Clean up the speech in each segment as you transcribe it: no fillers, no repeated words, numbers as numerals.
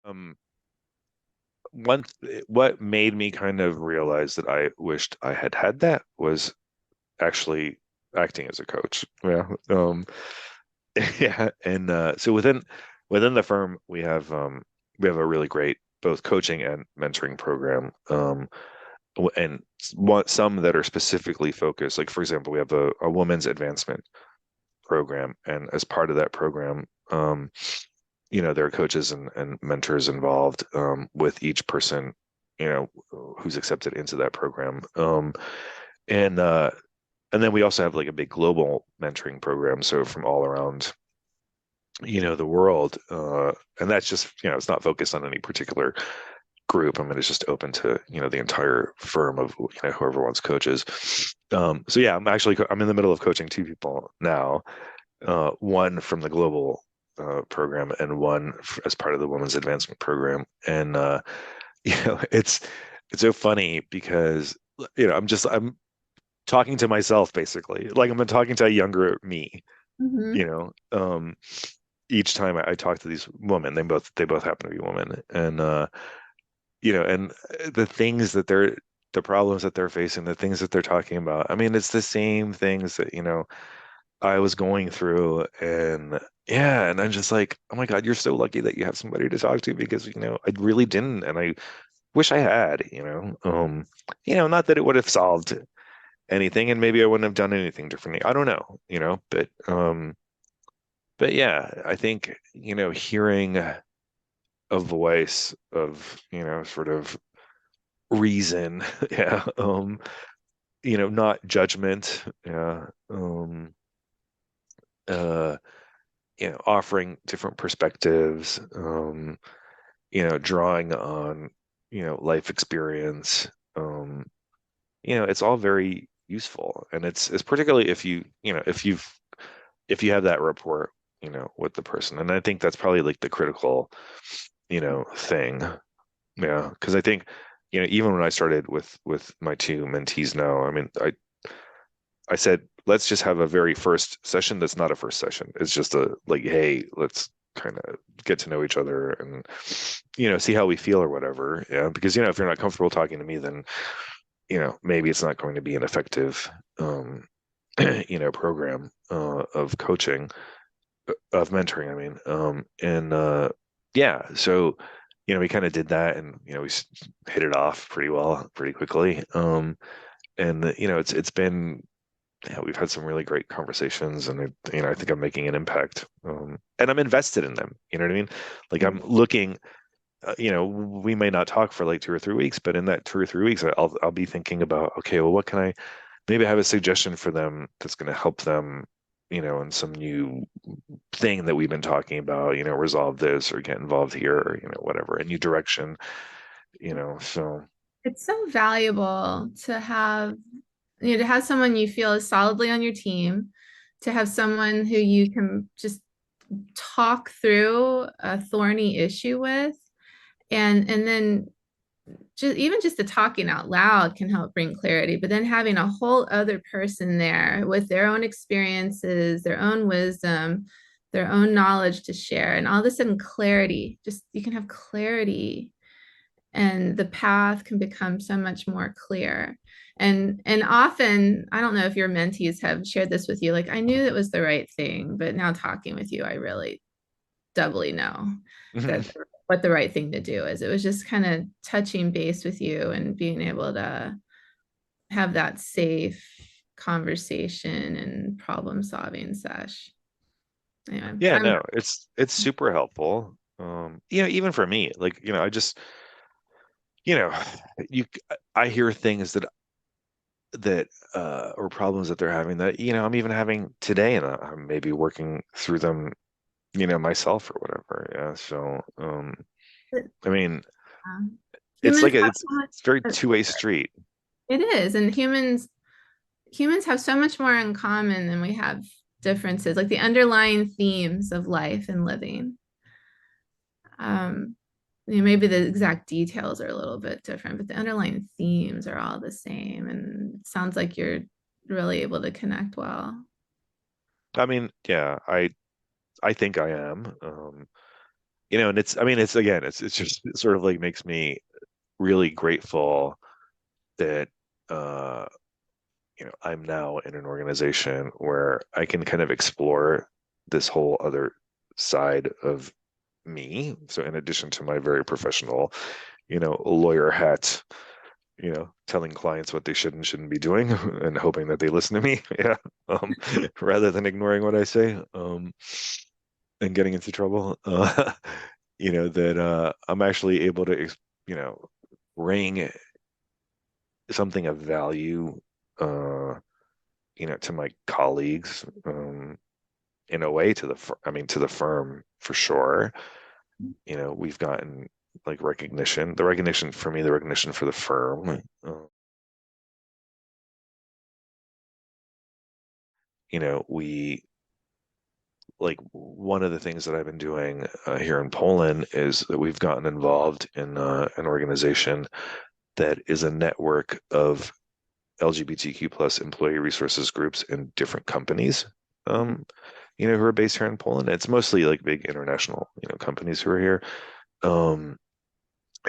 Um, what made me kind of realize that I wished I had had that was actually acting as a coach. Yeah. Yeah. And so within the firm, we have a really great both coaching and mentoring program. And some that are specifically focused. Like for example, we have a women's advancement program, and as part of that program, there are coaches and mentors involved with each person, who's accepted into that program. And and then we also have like a big global mentoring program, so from all around, the world. And that's just, it's not focused on any particular group. I mean, it's just open to, the entire firm of, whoever wants coaches. So yeah, I'm in the middle of coaching two people now, one from the global program and one as part of the women's advancement program. And it's so funny because I'm talking to myself basically, like I'm talking to a younger me, Hmm. you know. Each time I talk to these women, they both happen to be women, and and the things that the problems that they're facing, the things that they're talking about. I mean, it's the same things that, I was going through, and yeah, and I'm just like, oh my God, you're so lucky that you have somebody to talk to, because, I really didn't, and I wish I had, not that it would have solved anything, and maybe I wouldn't have done anything differently. I don't know, but yeah, I think, hearing a voice of, sort of reason, yeah, not judgment, yeah, uh, offering different perspectives, drawing on, life experience, it's all very useful, and it's particularly if if you have that rapport, with the person, and I think that's probably like the critical, thing. Yeah, because I think, even when I started with my two mentees now, I mean, I said, let's just have a very first session that's not a first session. It's just a like, hey, let's kind of get to know each other and, see how we feel or whatever. Yeah, because, if you're not comfortable talking to me, then, maybe it's not going to be an effective, program of coaching, of mentoring, I mean. And yeah, so, we kind of did that, and, hit it off pretty well, pretty quickly. And it's been, yeah, we've had some really great conversations, and I think I'm making an impact, and I'm invested in them. You know what I mean? Like I'm looking. We may not talk for like 2 or 3 weeks, but in that 2 or 3 weeks, I'll be thinking about, okay, well, what can I maybe I have a suggestion for them that's going to help them, in some new thing that we've been talking about, resolve this or get involved here, or whatever, a new direction, so. It's so valuable to have, to have someone you feel is solidly on your team, to have someone who you can just talk through a thorny issue with, and then just the talking out loud can help bring clarity, but then having a whole other person there with their own experiences, their own wisdom, their own knowledge to share, and all of a sudden clarity, just you can have clarity, and the path can become so much more clear. And often, I don't know if your mentees have shared this with you, like, I knew it was the right thing, but now talking with you, I really doubly know that what the right thing to do is. It was just kind of touching base with you and being able to have that safe conversation and problem solving sesh. Anyway, Yeah, I'm no, it's super helpful. Even for me, like, I just, you know, you I hear things that or problems that they're having that, I'm even having today, and I'm maybe working through them, myself or whatever. Yeah. So, I mean, it's humans like have it's so it's very much, two-way street. it is, and humans have so much more in common than we have differences, like the underlying themes of life and living. Um, maybe the exact details are a little bit different, but the underlying themes are all the same. And it sounds like you're really able to connect well. I mean, yeah, I think I am. and it's, I mean, it's again, it's just it sort of like makes me really grateful that uh, I'm now in an organization where I can kind of explore this whole other side of me. So in addition to my very professional, lawyer hat, telling clients what they should and shouldn't be doing and hoping that they listen to me. Yeah. Rather than ignoring what I say, and getting into trouble. That I'm actually able to, you know, bring something of value, uh, to my colleagues, in a way I mean, to the firm for sure. We've gotten like recognition, the recognition for me, the recognition for the firm. We like one of the things that I've been doing here in Poland is that we've gotten involved in an organization that is a network of LGBTQ plus employee resources groups in different companies, who are based here in Poland. It's mostly like big international, companies who are here, um,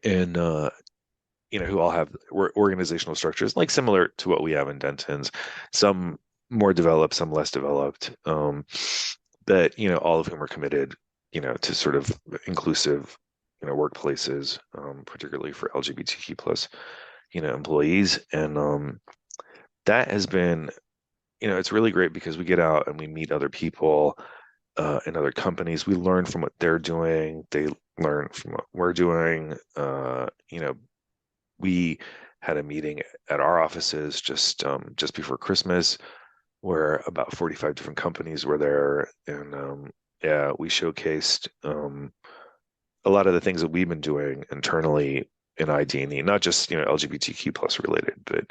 and who all have organizational structures like similar to what we have in Dentons, some more developed, some less developed, but all of whom are committed, to sort of inclusive, workplaces, particularly for LGBTQ plus, employees, and that has been, it's really great because we get out and we meet other people in other companies. We learn from what they're doing. They learn from what we're doing. We had a meeting at our offices just before Christmas where about 45 different companies were there, and yeah, we showcased a lot of the things that we've been doing internally in ID&E, not just LGBTQ plus related, but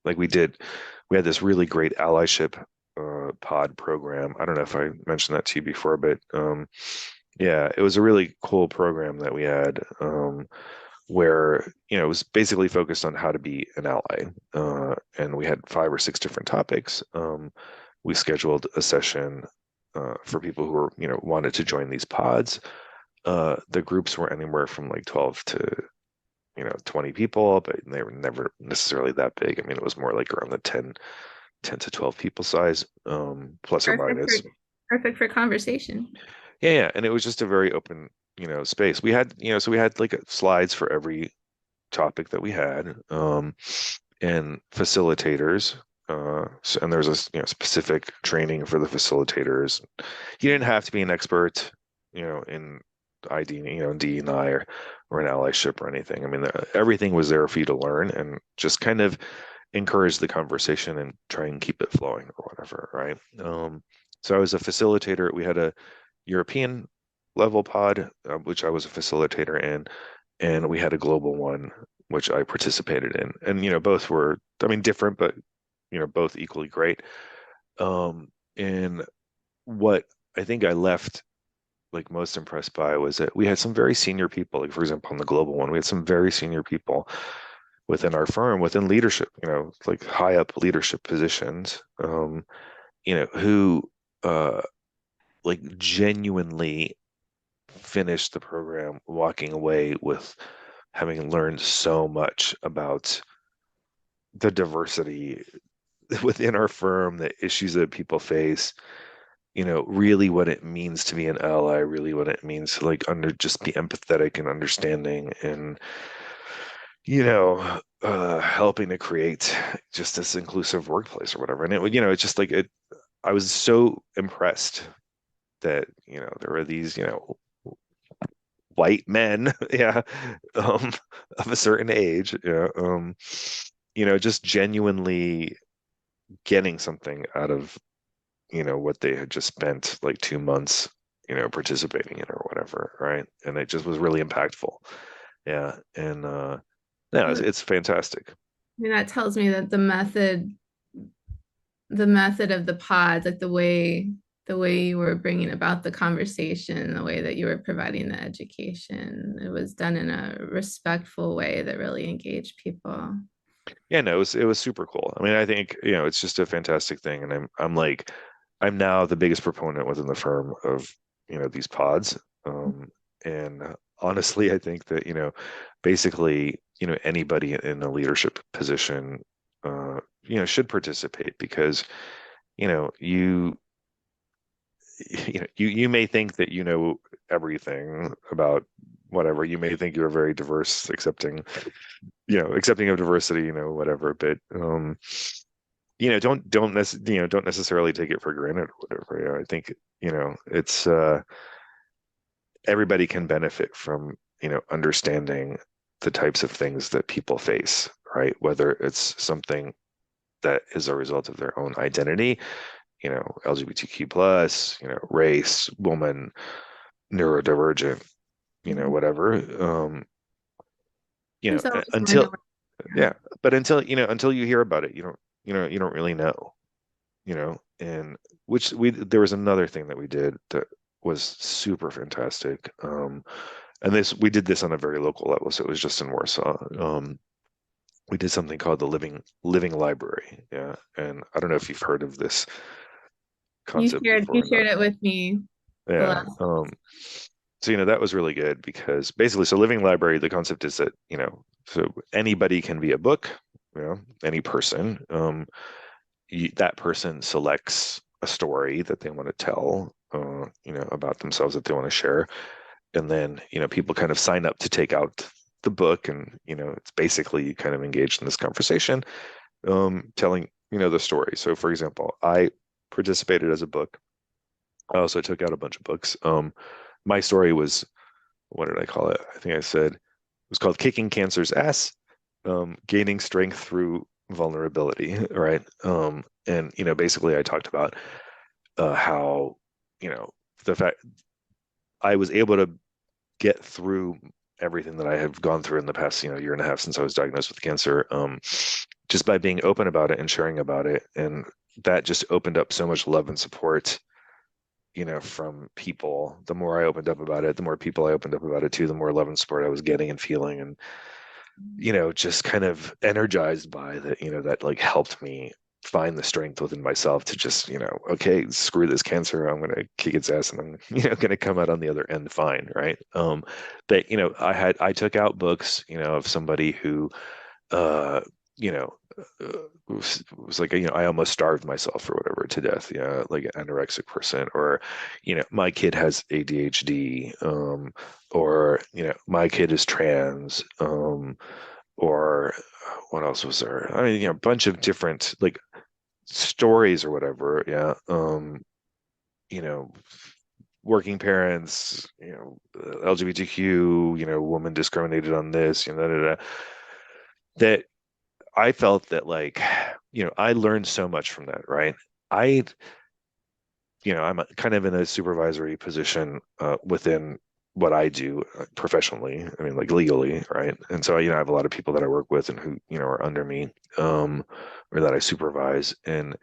like we had this really great allyship pod program. I don't know if I mentioned that to you before, but yeah, it was a really cool program that we had, where it was basically focused on how to be an ally, and we had 5 or 6 different topics. We scheduled a session for people who were wanted to join these pods. The groups were anywhere from like 12 to 20 people, but they were never necessarily that big. I mean, it was more like around the 10 to 12 people size, plus or Perfect for minus. perfect for conversation. Yeah, yeah, and it was just a very open, space. We had, so we had like slides for every topic that we had, and facilitators. And there was a specific training for the facilitators. You didn't have to be an expert, in ID, in DEI or an allyship or anything. I mean, everything was there for you to learn and just kind of encourage the conversation and try and keep it flowing or whatever, right? So I was a facilitator. We had a European level pod, which I was a facilitator in, and we had a global one, which I participated in. And, both were, I mean, different, but, both equally great. And what I think I left like most impressed by was that we had some very senior people, like for example, on the global one, we had some very senior people within our firm, within leadership, like high up leadership positions, who uh like genuinely finished the program walking away with having learned so much about the diversity within our firm, the issues that people face, really what it means to be an ally, really what it means to like just be empathetic and understanding and, helping to create just this inclusive workplace or whatever. And it's just like I was so impressed that, there were these, white men, yeah, um, of a certain age, yeah, just genuinely getting something out of, what they had just spent like 2 months, participating in or whatever, right? And it just was really impactful. Yeah. And no, it's fantastic. And that tells me that the method of the pods, like the way you were bringing about the conversation, the way that you were providing the education, it was done in a respectful way that really engaged people. Yeah, no, it was super cool. I mean, I think, it's just a fantastic thing. And I'm now the biggest proponent within the firm of, these pods. And honestly, I think that, basically, anybody in a leadership position, should participate because, you know, you, you may think that you know everything about whatever. You may think you're very diverse, accepting of diversity, whatever. But don't necessarily take it for granted or whatever. I think, it's everybody can benefit from, understanding the types of things that people face, right? Whether it's something that is a result of their own identity, LGBTQ plus, race, woman, neurodivergent, Mhm. whatever. There's always more to Until, learn. yeah, but until you hear about it, you don't really know, and there was another thing that we did that was super fantastic. And we did this on a very local level, so it was just in Warsaw. We did something called the living library. Yeah. And I don't know if you've heard of this concept You before or not. shared it with me the Yeah. last. So, that was really good because basically, so living library, the concept is that, so anybody can be a book, any person. That person selects a story that they want to tell, about themselves that they want to share. And then, people kind of sign up to take out the book, and, it's basically you kind of engaged in this conversation, telling, the story. So for example, I participated as a book. I also took out a bunch of books. My story was, what did I call it? I think I said it was called Kicking Cancer's Ass, Gaining Strength Through Vulnerability, right? And, basically I talked about how, you know, the fact I was able to get through everything that I have gone through in the past, year and a half since I was diagnosed with cancer, just by being open about it and sharing about it. And that just opened up so much love and support, from people. The more I opened up about it, the more people I opened up about it too, the more love and support I was getting and feeling. And, just kind of energized by that, that like helped me find the strength within myself to just, okay, screw this cancer. I'm going to kick its ass and I'm, going to come out on the other end fine. Right. But, I took out books, of somebody who, uh, you know, was like, I almost starved myself or whatever to death. Yeah. Like an anorexic person, or, my kid has ADHD, or, my kid is trans, or what else was there? I mean, a bunch of different like stories or whatever. Yeah. You know, Working parents, LGBTQ, woman discriminated on this, da, da, da. That I felt that like, I learned so much from that, right? I, I'm kind of in a supervisory position within what I do professionally. I mean, like legally, right? And so, I have a lot of people that I work with and who, are under me, or that I supervise. And,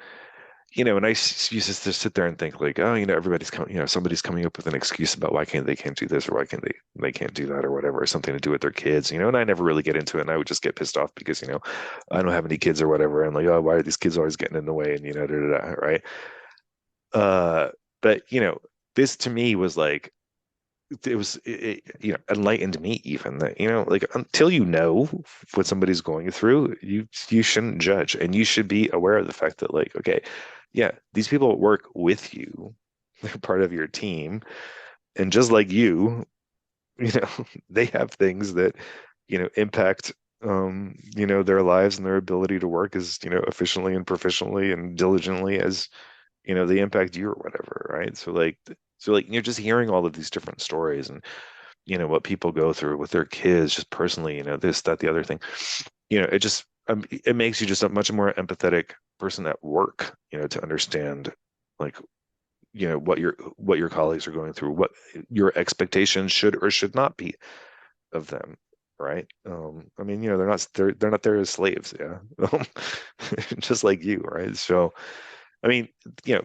and used to just sit there and think like, oh, everybody's coming, somebody's coming up with an excuse about why can't do this or why can't they can't do that or whatever, or something to do with their kids, and I never really get into it. And I would just get pissed off because, I don't have any kids or whatever. And like, oh, why are these kids always getting in the way? And, da, da, da, right. Uh, but this to me was like, enlightened me even that, like until what somebody's going through, you shouldn't judge, and you should be aware of the fact that like, okay, yeah, these people work with you, they're part of your team, and just like you know, they have things that, impact their lives and their ability to work as, efficiently and proficiently and diligently as, they impact you or whatever, right? So like you're just hearing all of these different stories and what people go through with their kids just personally, this, that, the other thing, it makes you just a much more empathetic person at work, to understand like, what your colleagues are going through, what your expectations should or should not be of them, right? I mean, they're not there as slaves, yeah. Just like you, right? So I mean,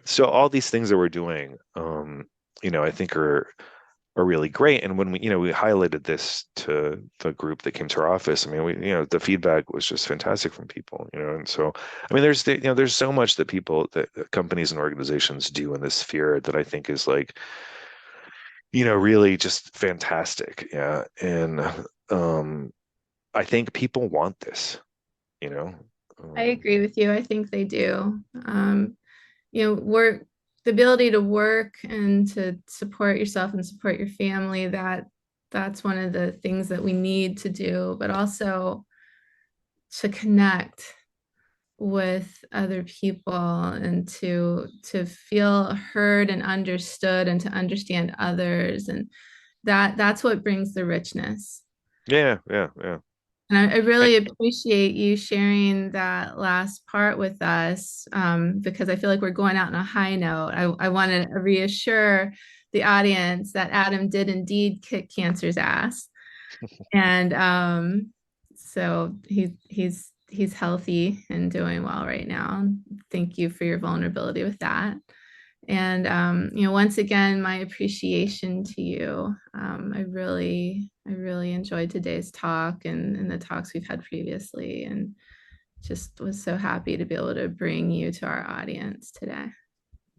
so all these things that we're doing, I think are really great. And when we highlighted this to the group that came to our office, I mean, the feedback was just fantastic from people, and so, I mean, there's so much that companies and organizations do in this sphere that I think is like, really just fantastic. Yeah. And um, I think people want this, you know. I Um, agree with you. I think they do. Work, the ability to work and to support yourself and support your family, that's one of the things that we need to do, but also to connect with other people and to feel heard and understood and to understand others, and that's what brings the richness. yeah, yeah, yeah. And I I, really appreciate you sharing that last part with us, because I feel like we're going out on a high note. I want to reassure the audience that Adam did indeed kick cancer's ass, and so he's healthy and doing well right now. Thank you for your vulnerability with that. And once again, my appreciation to you. I really enjoyed today's talk and the talks we've had previously, and just was so happy to be able to bring you to our audience today.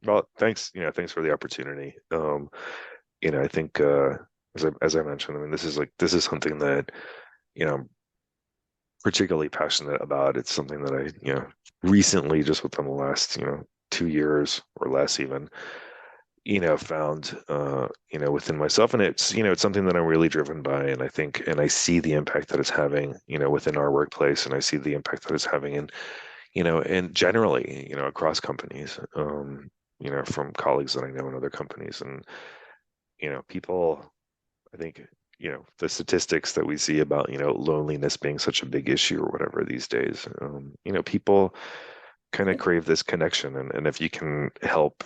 well, thanks, thanks for the opportunity. I think as I mentioned, I mean, this is something that, I'm particularly passionate about. It's something that I, recently, just within the last, 2 years or less even, found, within myself. And it's something that I'm really driven by. And I think, and I see the impact that it's having, within our workplace. And I see the impact that it's having and generally, across companies, from colleagues that I know in other companies. And, people, I think, the statistics that we see about, loneliness being such a big issue or whatever these days, people kind of crave this connection. And if you can help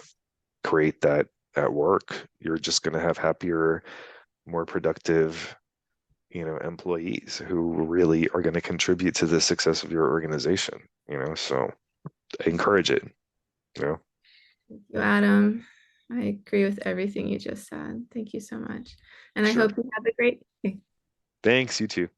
create that at work, you're just going to have happier, more productive, employees who really are going to contribute to the success of your organization, so encourage it, you know. Thank you, Adam. I agree with everything you just said. Thank you so much. And I Sure. hope you have a great day. Thanks, you too.